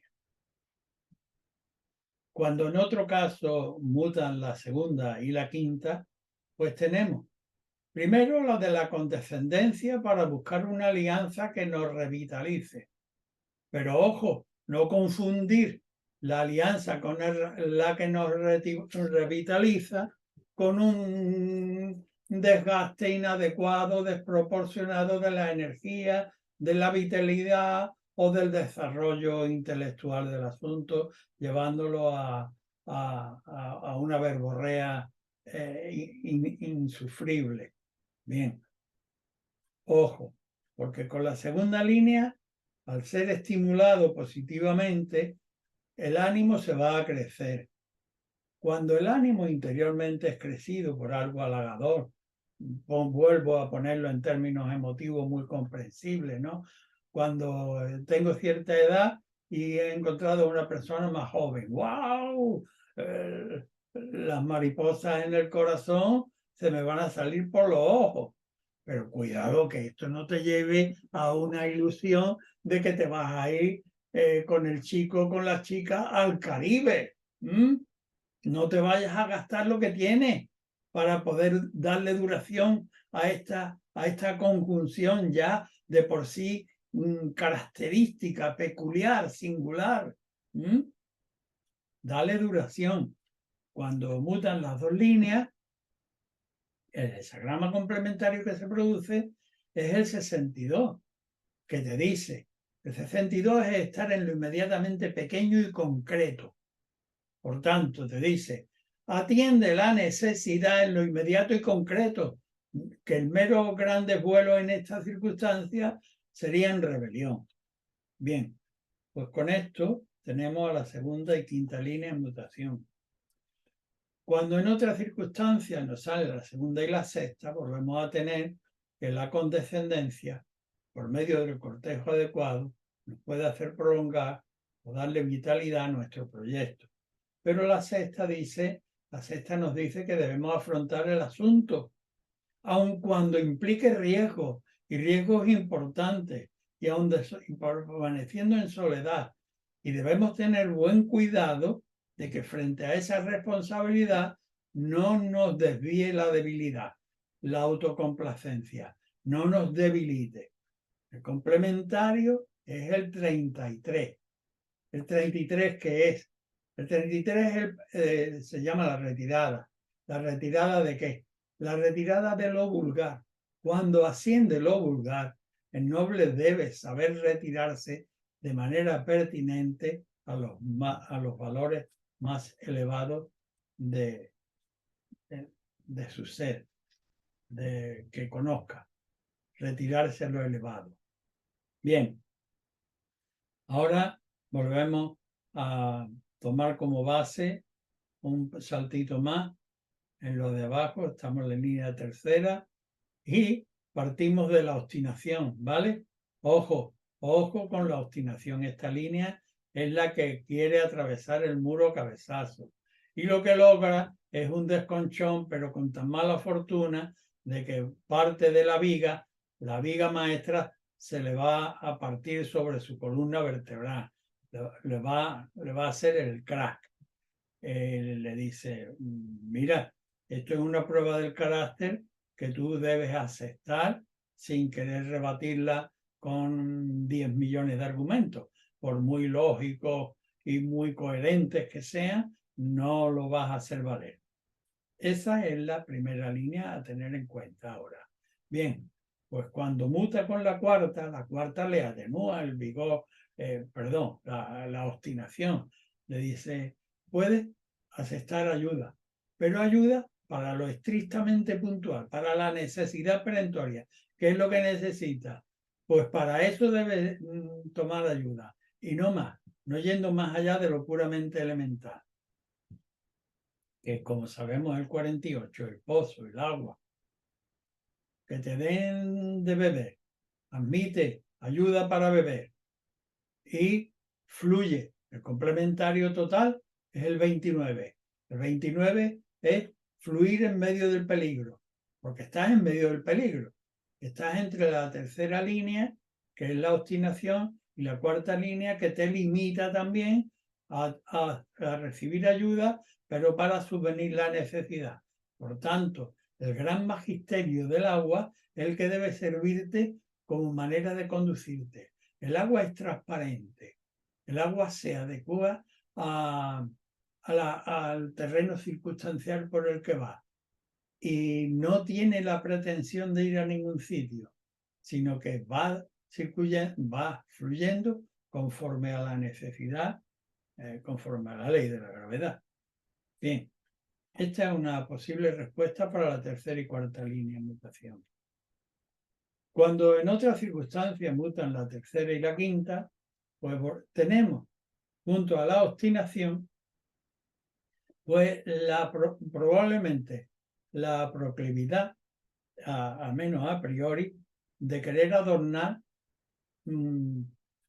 Cuando en otro caso mutan la segunda y la quinta, pues tenemos primero lo de la condescendencia para buscar una alianza que nos revitalice. Pero ojo, no confundir la alianza con la que nos revitaliza con un desgaste inadecuado, desproporcionado de la energía, de la vitalidad o del desarrollo intelectual del asunto, llevándolo a una verborrea insufrible. Bien, ojo, porque con la segunda línea, al ser estimulado positivamente, el ánimo se va a crecer. Cuando el ánimo interiormente es crecido por algo halagador, vuelvo a ponerlo en términos emotivos muy comprensibles, ¿no? Cuando tengo cierta edad y he encontrado a una persona más joven, ¡wow! Las mariposas en el corazón se me van a salir por los ojos. Pero cuidado que esto no te lleve a una ilusión de que te vas a ir con el chico o con la chica al Caribe. No te vayas a gastar lo que tienes para poder darle duración a esta conjunción ya de por sí característica, peculiar, singular. Dale duración. Cuando mutan las dos líneas, el hexagrama complementario que se produce es el 62, que te dice, el 62 es estar en lo inmediatamente pequeño y concreto. Por tanto, te dice, atiende la necesidad en lo inmediato y concreto, que el mero grandes vuelos en esta circunstancia serían rebelión. Bien, pues con esto tenemos a la segunda y quinta línea en mutación. Cuando en otras circunstancias nos sale la segunda y la sexta, volvemos a tener que la condescendencia, por medio del cortejo adecuado, nos puede hacer prolongar o darle vitalidad a nuestro proyecto. Pero la sexta nos dice que debemos afrontar el asunto, aun cuando implique riesgos y riesgos importantes, y aun permaneciendo en soledad. Y debemos tener buen cuidado de que frente a esa responsabilidad no nos desvíe la debilidad, la autocomplacencia, no nos debilite. El complementario es el 33. El 33, ¿qué es? El 33 se llama la retirada. ¿La retirada de qué? La retirada de lo vulgar. Cuando asciende lo vulgar, el noble debe saber retirarse de manera pertinente a los valores más elevados de su ser, que conozca. Retirarse a lo elevado. Bien. Ahora volvemos a tomar como base un saltito más en lo de abajo, estamos en la línea tercera y partimos de la obstinación, ¿vale? Ojo, ojo con la obstinación. Esta línea es la que quiere atravesar el muro a cabezazo y lo que logra es un desconchón, pero con tan mala fortuna de que parte de la viga maestra, se le va a partir sobre su columna vertebral, le va a hacer el crack. Le dice, mira, esto es una prueba del carácter que tú debes aceptar sin querer rebatirla con 10 millones de argumentos. Por muy lógicos y muy coherentes que sean, no lo vas a hacer valer. Esa es la primera línea a tener en cuenta ahora. Bien, pues cuando muta con la cuarta le atenúa el vigor, la obstinación. Le dice, puedes aceptar ayuda, pero ayuda para lo estrictamente puntual, para la necesidad perentoria. ¿Qué es lo que necesita? Pues para eso debe tomar ayuda y no más, no yendo más allá de lo puramente elemental. Que como sabemos el 48, el pozo, el agua, que te den de beber, admite ayuda para beber y fluye. El complementario total es el 29. El 29 es fluir en medio del peligro, porque estás en medio del peligro. Estás entre la tercera línea, que es la obstinación, y la cuarta línea, que te limita también a recibir ayuda, pero para subvenir la necesidad. Por tanto, el gran magisterio del agua es el que debe servirte como manera de conducirte. El agua es transparente. El agua se adecua al terreno circunstancial por el que va y no tiene la pretensión de ir a ningún sitio, sino que va fluyendo conforme a la necesidad, conforme a la ley de la gravedad. Bien, esta es una posible respuesta para la tercera y cuarta línea de mutación. Cuando en otras circunstancias mutan la tercera y la quinta, pues tenemos junto a la obstinación, pues probablemente la proclividad, al menos a priori, de querer adornar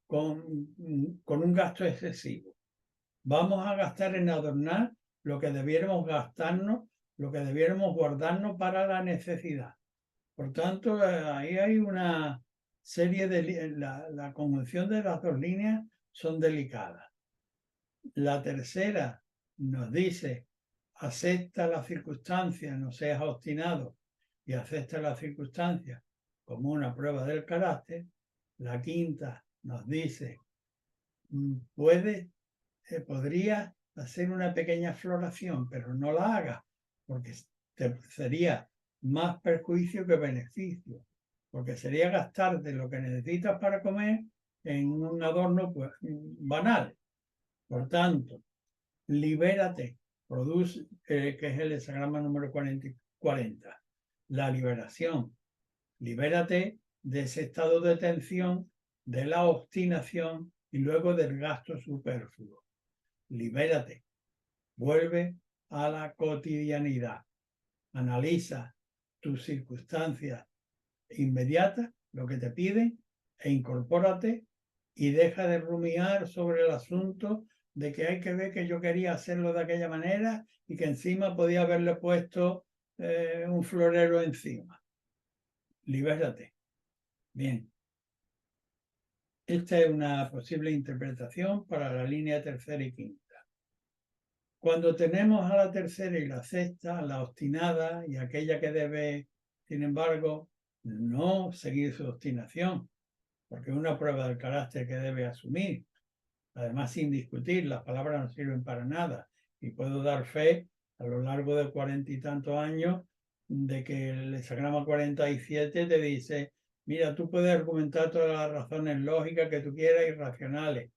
con un gasto excesivo. Vamos a gastar en adornar lo que debiéramos gastarnos, lo que debiéramos guardarnos para la necesidad. Por tanto, ahí hay una serie de... La conjunción de las dos líneas son delicadas. La tercera nos dice, acepta las circunstancias, no seas obstinado, y acepta las circunstancias como una prueba del carácter. La quinta nos dice, podría hacer una pequeña floración, pero no la hagas, porque sería más perjuicio que beneficio, porque sería gastarte lo que necesitas para comer en un adorno pues, banal. Por tanto, libérate, produce, que es el hesagrama número 40. La liberación. Libérate de ese estado de tensión, de la obstinación y luego del gasto superfluo. Libérate. Vuelve a la cotidianidad. Analiza tus circunstancias inmediatas, lo que te piden, e incorpórate y deja de rumiar sobre el asunto de que hay que ver que yo quería hacerlo de aquella manera y que encima podía haberle puesto un florero encima. Libérate. Bien. Esta es una posible interpretación para la línea tercera y quinta. Cuando tenemos a la tercera y la sexta, la obstinada y aquella que debe, sin embargo, no seguir su obstinación, porque es una prueba del carácter que debe asumir. Además, sin discutir, las palabras no sirven para nada. Y puedo dar fe a lo largo de 40 y tantos años de que el hesagrama 47 te dice, mira, tú puedes argumentar todas las razones lógicas que tú quieras y racionales.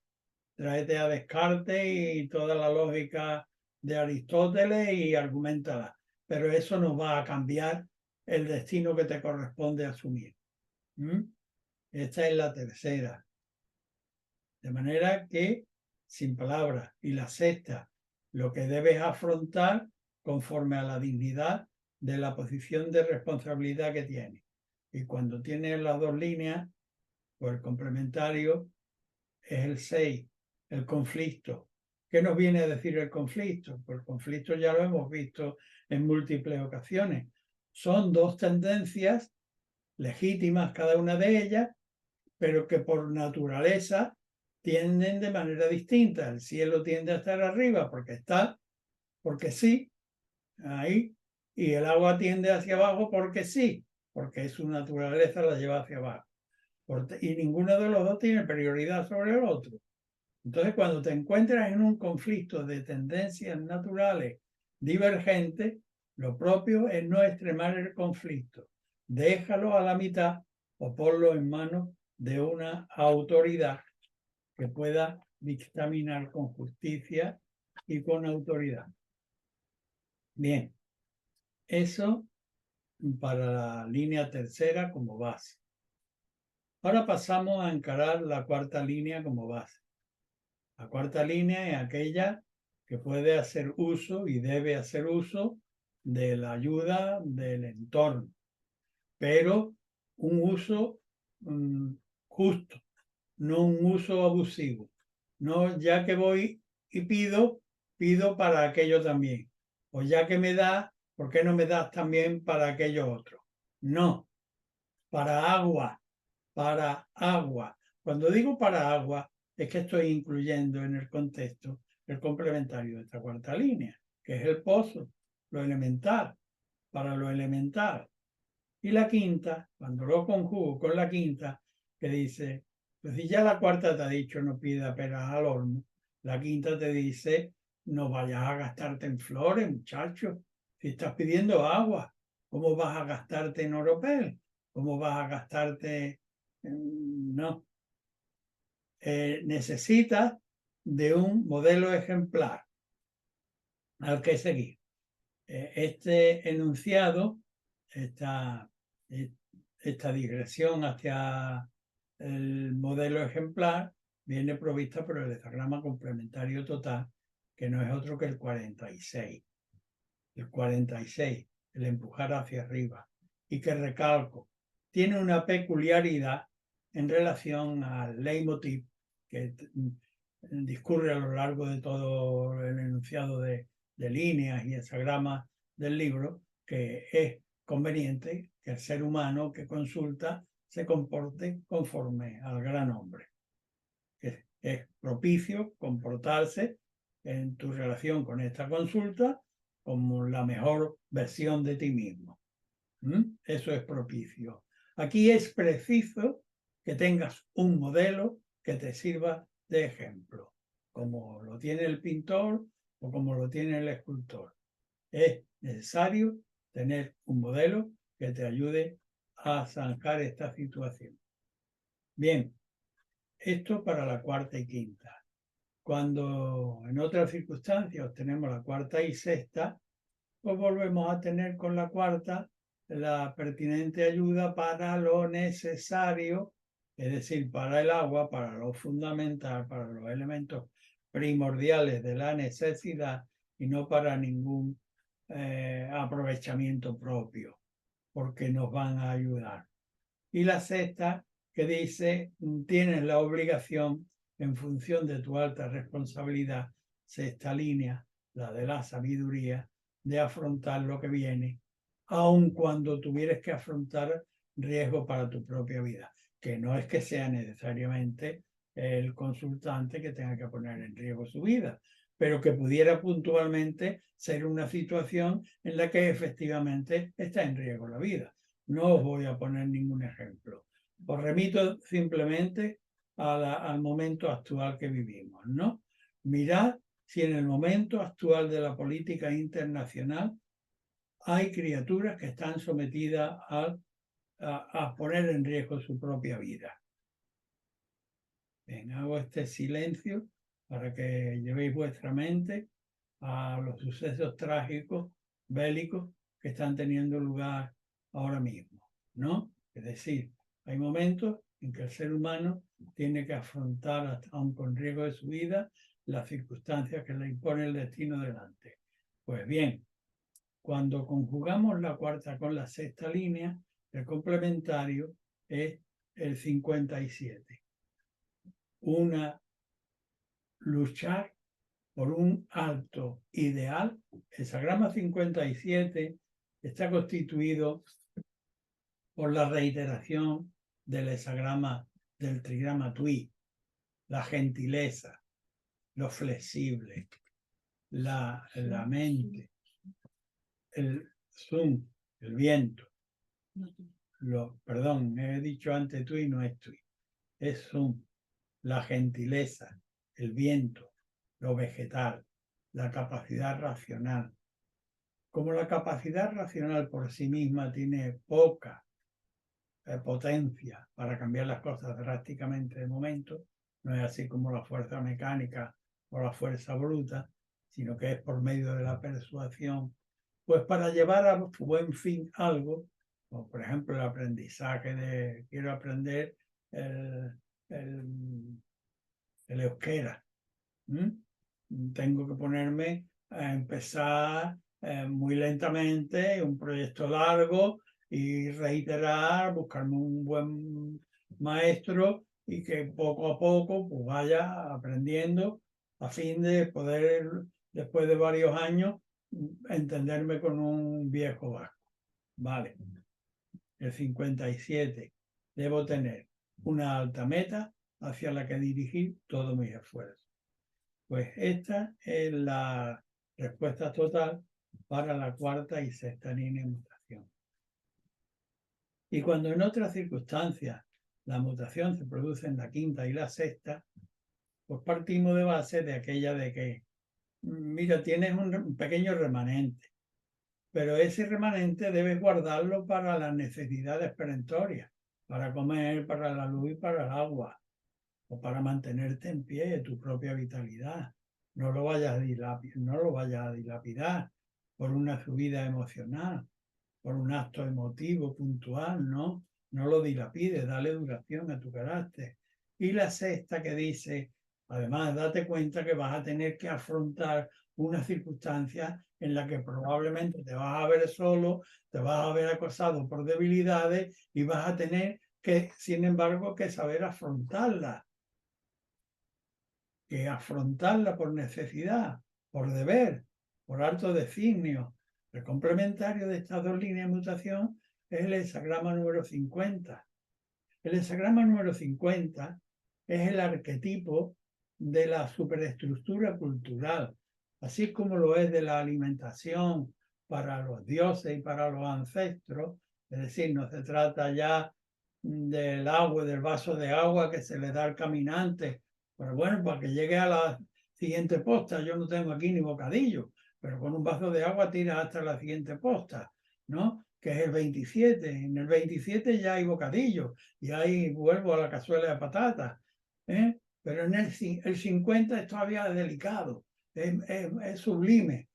Tráete a Descartes y toda la lógica de Aristóteles y argumentala. Pero eso no va a cambiar el destino que te corresponde asumir. Esta es la tercera. De manera que, sin palabras, y la sexta, lo que debes afrontar conforme a la dignidad de la posición de responsabilidad que tienes. Y cuando tienes las dos líneas, pues el complementario es el 6, el conflicto. ¿Qué nos viene a decir el conflicto? Pues el conflicto ya lo hemos visto en múltiples ocasiones. Son dos tendencias legítimas cada una de ellas, pero que por naturaleza tienden de manera distinta. El cielo tiende a estar arriba porque sí, ahí, y el agua tiende hacia abajo porque sí, porque su naturaleza la lleva hacia abajo. Y ninguno de los dos tiene prioridad sobre el otro. Entonces, cuando te encuentras en un conflicto de tendencias naturales divergentes, lo propio es no extremar el conflicto. Déjalo a la mitad o ponlo en manos de una autoridad que pueda dictaminar con justicia y con autoridad. Bien, eso para la línea tercera como base. Ahora pasamos a encarar la cuarta línea como base. La cuarta línea es aquella que puede hacer uso y debe hacer uso de la ayuda del entorno, pero un uso justo, no un uso abusivo. No, ya que voy y pido para aquello también. O ya que me da, ¿por qué no me das también para aquello otro? No, para agua, para agua. Cuando digo para agua, es que estoy incluyendo en el contexto el complementario de esta cuarta línea, que es el pozo, lo elemental, para lo elemental. Y la quinta, cuando lo conjugo con la quinta, que dice, pues si ya la cuarta te ha dicho no pida peras al olmo, la quinta te dice no vayas a gastarte en flores, muchacho. Si estás pidiendo agua, ¿cómo vas a gastarte en oropel? ¿Cómo vas a gastarte en... No. Necesitas de un modelo ejemplar al que seguir. Este enunciado, esta digresión hacia el modelo ejemplar, viene provista por el hexagrama complementario total, que no es otro que el 46. El 46, el empujar hacia arriba. Y que recalco, tiene una peculiaridad en relación al leitmotiv que discurre a lo largo de todo el enunciado de líneas y hexagramas del libro, que es conveniente que el ser humano que consulta se comporte conforme al gran hombre. Es propicio comportarse en tu relación con esta consulta como la mejor versión de ti mismo. Eso es propicio. Aquí es preciso que tengas un modelo que te sirva de ejemplo, como lo tiene el pintor o como lo tiene el escultor. Es necesario tener un modelo que te ayude a zanjar esta situación. Bien, esto para la cuarta y quinta. Cuando en otras circunstancias tenemos la cuarta y sexta, pues volvemos a tener con la cuarta la pertinente ayuda para lo necesario, es decir, para el agua, para lo fundamental, para los elementos primordiales de la necesidad y no para ningún aprovechamiento propio, porque nos van a ayudar. Y la sexta, que dice, tienes la obligación, en función de tu alta responsabilidad, sexta línea, la de la sabiduría, de afrontar lo que viene, aun cuando tuvieras que afrontar riesgo para tu propia vida, que no es que sea necesariamente el consultante que tenga que poner en riesgo su vida, pero que pudiera puntualmente ser una situación en la que efectivamente está en riesgo la vida. No os voy a poner ningún ejemplo. Os remito simplemente al momento actual que vivimos, ¿no? Mirad si en el momento actual de la política internacional hay criaturas que están sometidas a poner en riesgo su propia vida. Bien, hago este silencio para que llevéis vuestra mente a los sucesos trágicos, bélicos, que están teniendo lugar ahora mismo, ¿no? Es decir, hay momentos en que el ser humano tiene que afrontar, aun con riesgo de su vida, las circunstancias que le impone el destino delante. Pues bien, cuando conjugamos la cuarta con la sexta línea, el complementario es el 57. Luchar por un alto ideal. El hexagrama 57 está constituido por la reiteración del hexagrama del trigrama Twi, la gentileza, lo flexible, la mente, el zoom, el viento. Perdón, he dicho antes Twi, no es Twi, es zoom, la gentileza, el viento, lo vegetal, la capacidad racional. Como la capacidad racional por sí misma tiene poca potencia para cambiar las cosas drásticamente de momento, no es así como la fuerza mecánica o la fuerza bruta, sino que es por medio de la persuasión, pues para llevar a buen fin algo, como por ejemplo el aprendizaje de quiero aprender el euskera. Tengo que ponerme a empezar muy lentamente, un proyecto largo y reiterar, buscarme un buen maestro y que poco a poco pues, vaya aprendiendo a fin de poder, después de varios años, entenderme con un viejo vasco. Vale. El 57. Debo tener una alta meta hacia la que dirigir todos mis esfuerzos. Pues esta es la respuesta total para la cuarta y sexta línea de mutación. Y cuando en otras circunstancias la mutación se produce en la quinta y la sexta, pues partimos de base de aquella de que, mira, tienes un pequeño remanente, pero ese remanente debes guardarlo para las necesidades perentorias, para comer, para la luz y para el agua, o para mantenerte en pie, tu propia vitalidad. No lo vayas a dilapidar por una subida emocional, por un acto emotivo puntual, ¿no? No lo dilapides, dale duración a tu carácter. Y la sexta que dice, además, date cuenta que vas a tener que afrontar una circunstancia en la que probablemente te vas a ver solo, te vas a ver acosado por debilidades y vas a tener que, sin embargo, que saber afrontarla. Que afrontarla por necesidad, por deber, por alto designio. El complementario de estas dos líneas de mutación es el hexagrama número 50. El hexagrama número 50 es el arquetipo de la superestructura cultural, así como lo es de la alimentación para los dioses y para los ancestros. Es decir, no se trata ya del agua, del vaso de agua que se le da al caminante. Pero bueno, para que llegue a la siguiente posta, yo no tengo aquí ni bocadillo, pero con un vaso de agua tira hasta la siguiente posta, ¿no? Que es el 27. En el 27 ya hay bocadillo y ahí vuelvo a la cazuela de patatas, ¿eh? Pero en el 50 es todavía delicado, es sublime,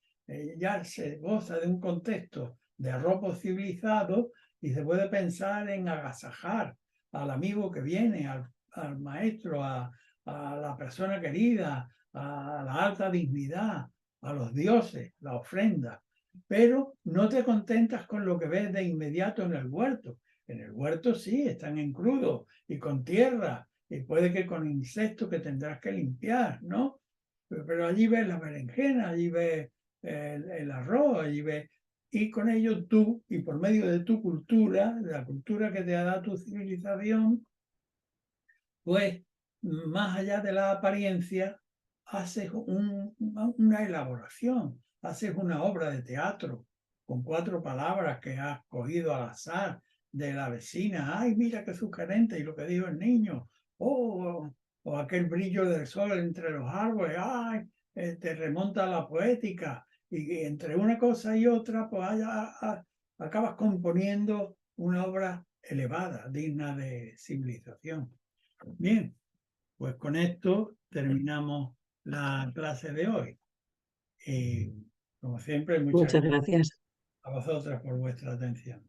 ya se goza de un contexto de arropo civilizado y se puede pensar en agasajar al amigo que viene, al maestro, a la persona querida, a la alta dignidad, a los dioses, la ofrenda. Pero no te contentas con lo que ves de inmediato en el huerto. En el huerto sí, están en crudo y con tierra, y puede que con insectos que tendrás que limpiar, ¿no? Pero allí ves la berenjena, allí ves el arroz, allí ves... Y con ello tú, y por medio de tu cultura, de la cultura que te ha dado tu civilización, pues más allá de la apariencia, haces una elaboración, haces una obra de teatro con 4 palabras que has cogido al azar de la vecina. Ay, mira qué sugerente, y lo que dijo el niño. Oh, o aquel brillo del sol entre los árboles. Ay, te remonta a la poética. Y entre una cosa y otra, pues acabas componiendo una obra elevada, digna de civilización. Bien, pues con esto terminamos la clase de hoy. Como siempre, muchas
Muchas
gracias
gracias.
a vosotras por vuestra atención.